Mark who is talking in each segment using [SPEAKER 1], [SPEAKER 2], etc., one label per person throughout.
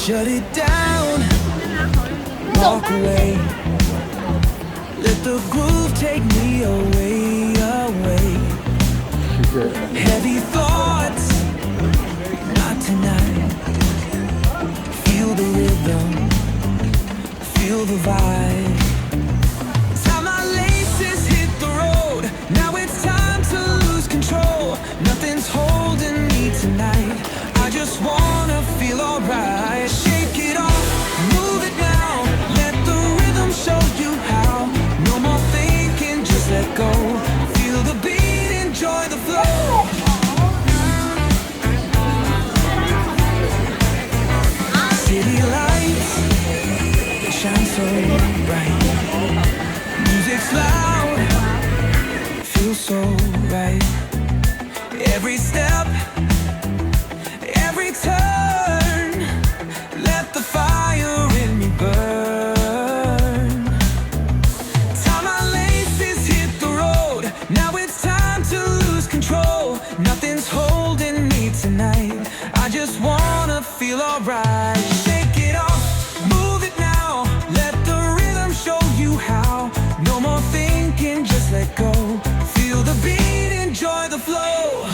[SPEAKER 1] Shut it down, walk away. Let the groove take me away, away. Heavy thoughts, not tonight. Feel the rhythm, feel the vibe. Time my laces hit the road. Now it's time to lose control. Nothing's holding me tonight. I just wanna feel alright. Shake it off, move it now. Let the rhythm show you how. No more thinking, just let go. Feel the beat, enjoy the flow. City lights, they shine so bright. Music's loud, feels so right. Every step, every turn, let the fire in me burn. Time my laces hit the road. Now it's time to lose control. Nothing's holding me tonight. I just wanna feel alright. Shake it off, move it now. Let the rhythm show you how. No more thinking, just let go. Feel the beat, enjoy the flow.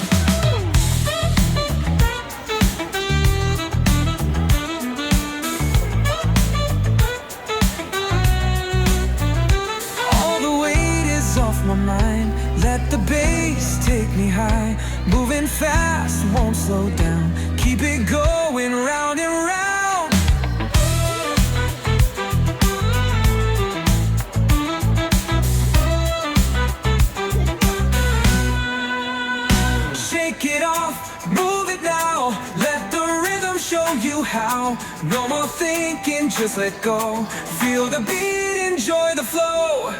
[SPEAKER 1] All the weight is off my mind. Let the bass take me high. Moving fast, won't slow down. Keep it going round and round. Shake it off, move it now. Let the rhythm show you how. No more thinking, just let go. Feel the beat, enjoy the flow.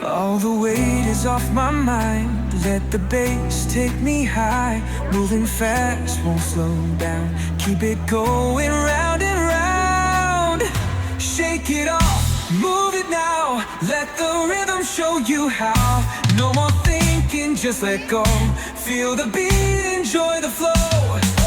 [SPEAKER 1] All the weight is off my mind. Let the bass take me high. Moving fast, won't slow down. Keep it going round and round. Shake it off, move it now. Let the rhythm show you how. No more thinking, just let go. Feel the beat, enjoy the flow.